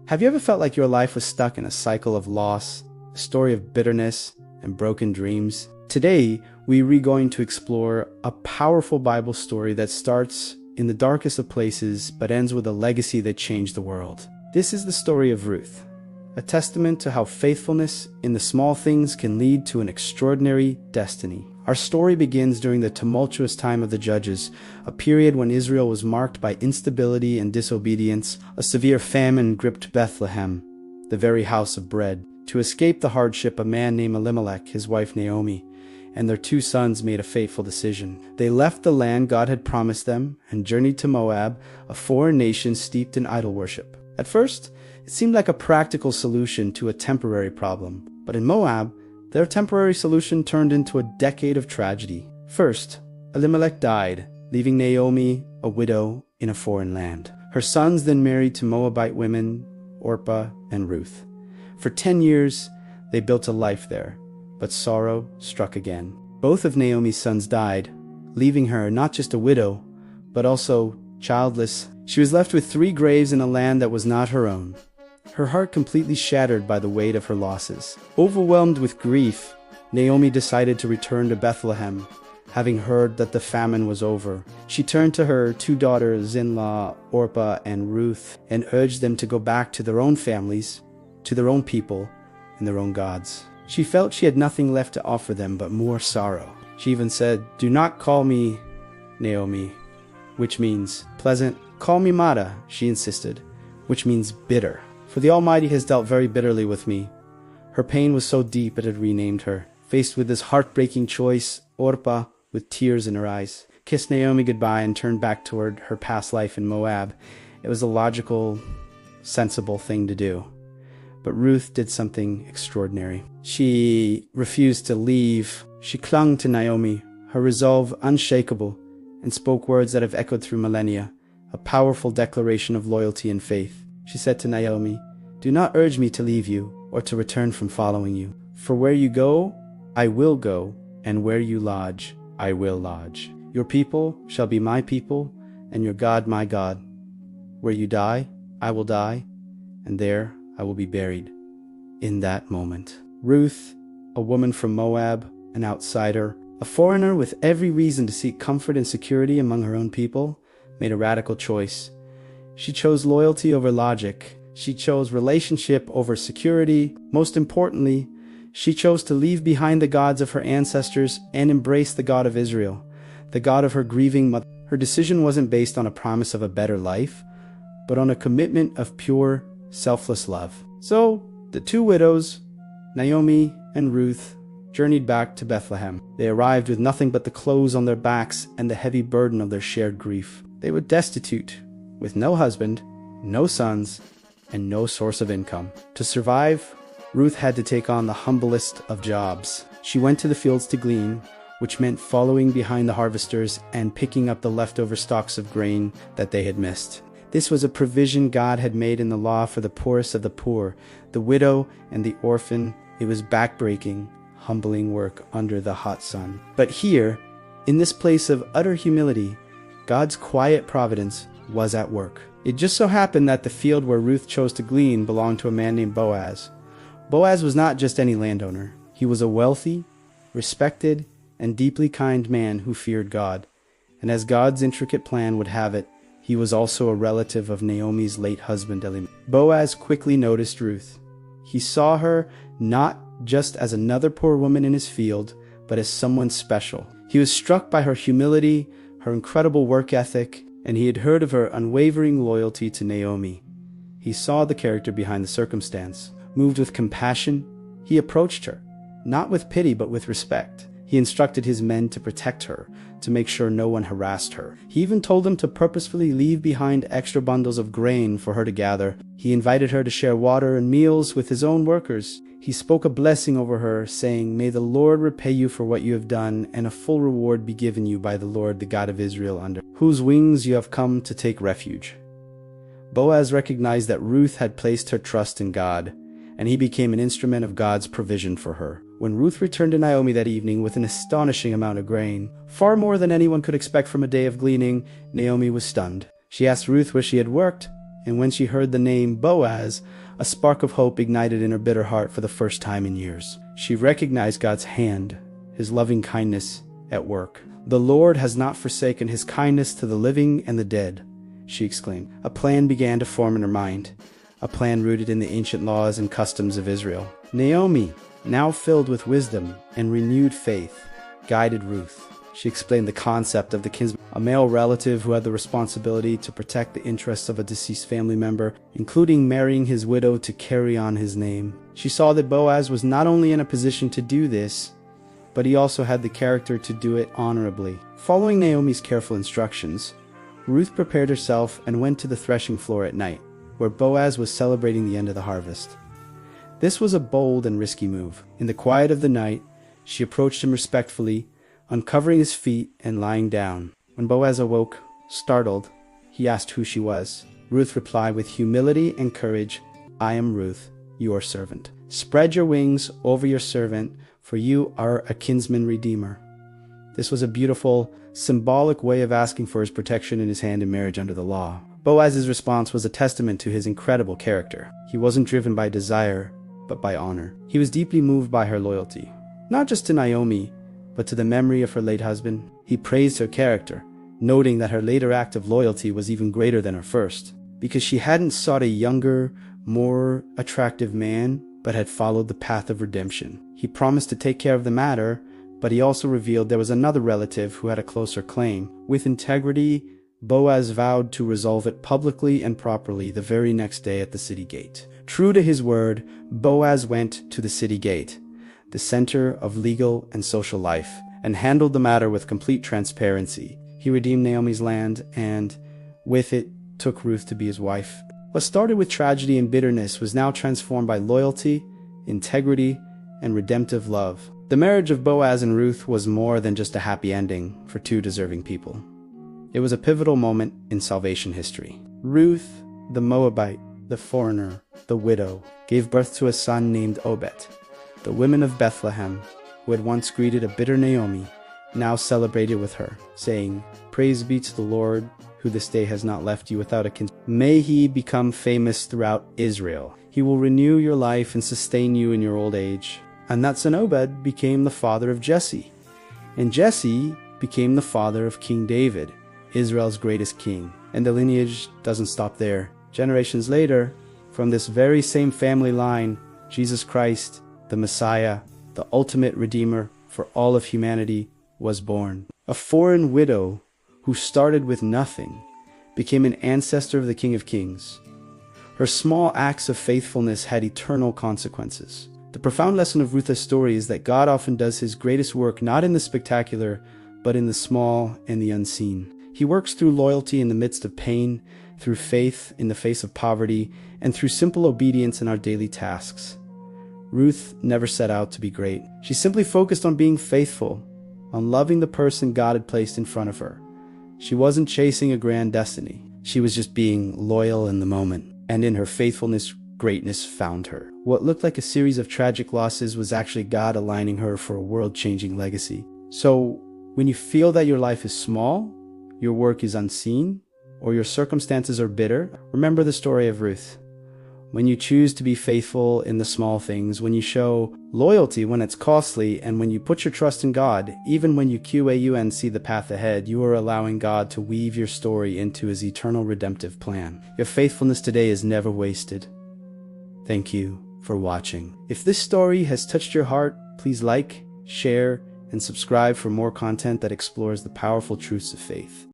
Have you ever felt like your life was stuck in a cycle of loss, a story of bitterness and broken dreams? Today, we're going to explore a powerful Bible story that starts in the darkest of places but ends with a legacy that changed the world. This is the story of Ruth, a testament to how faithfulness in the small things can lead to an extraordinary destiny. Our story begins during the tumultuous time of the Judges, a period when Israel was marked by instability and disobedience. A severe famine gripped Bethlehem, the very house of bread. To escape the hardship, a man named Elimelech, his wife Naomi, and their 2 sons made a fateful decision. They left the land God had promised them and journeyed to Moab, a foreign nation steeped in idol worship. At first, it seemed like a practical solution to a temporary problem, but in Moab, their temporary solution turned into a decade of tragedy. First, Elimelech died, leaving Naomi a widow in a foreign land. Her sons then married to Moabite women, Orpah and Ruth. For 10 years, they built a life there, but sorrow struck again. Both of Naomi's sons died, leaving her not just a widow, but also childless. She was left with 3 graves in a land that was not her own, her heart completely shattered by the weight of her losses. Overwhelmed with grief, Naomi decided to return to Bethlehem, having heard that the famine was over. She turned to her 2 daughters-in-law, Orpah and Ruth, and urged them to go back to their own families, to their own people, and their own gods. She felt she had nothing left to offer them but more sorrow. She even said, "Do not call me Naomi," which means pleasant. "Call me Mara," she insisted, which means bitter. "For the Almighty has dealt very bitterly with me." Her pain was so deep it had renamed her. Faced with this heartbreaking choice, Orpah, with tears in her eyes, kissed Naomi goodbye and turned back toward her past life in Moab. It was a logical, sensible thing to do. But Ruth did something extraordinary. She refused to leave. She clung to Naomi, her resolve unshakable, and spoke words that have echoed through millennia, a powerful declaration of loyalty and faith. She said to Naomi, "Do not urge me to leave you or to return from following you. For where you go, I will go, and where you lodge, I will lodge. Your people shall be my people, and your God my God. Where you die, I will die, and there I will be buried." In that moment, Ruth, a woman from Moab, an outsider, a foreigner with every reason to seek comfort and security among her own people, made a radical choice. She chose loyalty over logic. She chose relationship over security. Most importantly, she chose to leave behind the gods of her ancestors and embrace the God of Israel, the God of her grieving mother. Her decision wasn't based on a promise of a better life, but on a commitment of pure, selfless love. So, the 2 widows, Naomi and Ruth, journeyed back to Bethlehem. They arrived with nothing but the clothes on their backs and the heavy burden of their shared grief. They were destitute, with no husband, no sons, and no source of income. To survive, Ruth had to take on the humblest of jobs. She went to the fields to glean, which meant following behind the harvesters and picking up the leftover stalks of grain that they had missed. This was a provision God had made in the law for the poorest of the poor, the widow and the orphan. It was backbreaking, humbling work under the hot sun. But here, in this place of utter humility, God's quiet providence was at work. It just so happened that the field where Ruth chose to glean belonged to a man named Boaz. Boaz was not just any landowner. He was a wealthy, respected, and deeply kind man who feared God. And as God's intricate plan would have it, he was also a relative of Naomi's late husband Elimelech. Boaz quickly noticed Ruth. He saw her not just as another poor woman in his field, but as someone special. He was struck by her humility, her incredible work ethic, and he had heard of her unwavering loyalty to Naomi. He saw the character behind the circumstance. Moved with compassion, he approached her, not with pity but with respect. He instructed his men to protect her, to make sure no one harassed her. He even told them to purposefully leave behind extra bundles of grain for her to gather. He invited her to share water and meals with his own workers. He spoke a blessing over her, saying, "May the Lord repay you for what you have done, and a full reward be given you by the Lord, the God of Israel, under whose wings you have come to take refuge." Boaz recognized that Ruth had placed her trust in God, and he became an instrument of God's provision for her. When Ruth returned to Naomi that evening with an astonishing amount of grain, far more than anyone could expect from a day of gleaning, Naomi was stunned. She asked Ruth where she had worked, And when she heard the name Boaz, a spark of hope ignited in her bitter heart for the first time in years. She recognized God's hand, his loving kindness at work. "The Lord has not forsaken his kindness to the living and the dead," she exclaimed. A plan began to form in her mind, a plan rooted in the ancient laws and customs of Israel. Naomi, now filled with wisdom and renewed faith, guided Ruth. She explained the concept of the kinsman, a male relative who had the responsibility to protect the interests of a deceased family member, including marrying his widow to carry on his name. She saw that Boaz was not only in a position to do this, but he also had the character to do it honorably. Following Naomi's careful instructions, Ruth prepared herself and went to the threshing floor at night, where Boaz was celebrating the end of the harvest. This was a bold and risky move. In the quiet of the night, she approached him respectfully, uncovering his feet and lying down. When Boaz awoke, startled, he asked who she was. Ruth replied with humility and courage, "I am Ruth, your servant. Spread your wings over your servant, for you are a kinsman redeemer." This was a beautiful, symbolic way of asking for his protection in his hand in marriage under the law. Boaz's response was a testament to his incredible character. He wasn't driven by desire, but by honor. He was deeply moved by her loyalty, not just to Naomi, but to the memory of her late husband. He praised her character, noting that her later act of loyalty was even greater than her first, because she hadn't sought a younger, more attractive man, but had followed the path of redemption. He promised to take care of the matter, but he also revealed there was another relative who had a closer claim. With integrity, Boaz vowed to resolve it publicly and properly the very next day at the city gate. True to his word, Boaz went to the city gate, the center of legal and social life, and handled the matter with complete transparency. He redeemed Naomi's land and, with it, took Ruth to be his wife. What started with tragedy and bitterness was now transformed by loyalty, integrity, and redemptive love. The marriage of Boaz and Ruth was more than just a happy ending for two deserving people. It was a pivotal moment in salvation history. Ruth, the Moabite, the foreigner, the widow, gave birth to a son named Obed. The women of Bethlehem, who had once greeted a bitter Naomi, now celebrated with her, saying, "Praise be to the Lord, who this day has not left you without a kinsman. May he become famous throughout Israel. He will renew your life and sustain you in your old age." And that son Obed became the father of Jesse. And Jesse became the father of King David, Israel's greatest king. And the lineage doesn't stop there. Generations later, from this very same family line, Jesus Christ, the Messiah, the ultimate Redeemer for all of humanity, was born. A foreign widow who started with nothing became an ancestor of the King of Kings. Her small acts of faithfulness had eternal consequences. The profound lesson of Ruth's story is that God often does his greatest work not in the spectacular, but in the small and the unseen. He works through loyalty in the midst of pain, through faith in the face of poverty, and through simple obedience in our daily tasks. Ruth never set out to be great. She simply focused on being faithful, on loving the person God had placed in front of her. She wasn't chasing a grand destiny. She was just being loyal in the moment. And in her faithfulness, greatness found her. What looked like a series of tragic losses was actually God aligning her for a world-changing legacy. So, when you feel that your life is small, your work is unseen, or your circumstances are bitter, remember the story of Ruth. When you choose to be faithful in the small things, when you show loyalty when it's costly, and when you put your trust in God, even when you QAUN see the path ahead, you are allowing God to weave your story into his eternal redemptive plan. Your faithfulness today is never wasted. Thank you for watching. If this story has touched your heart, please like, share, and subscribe for more content that explores the powerful truths of faith.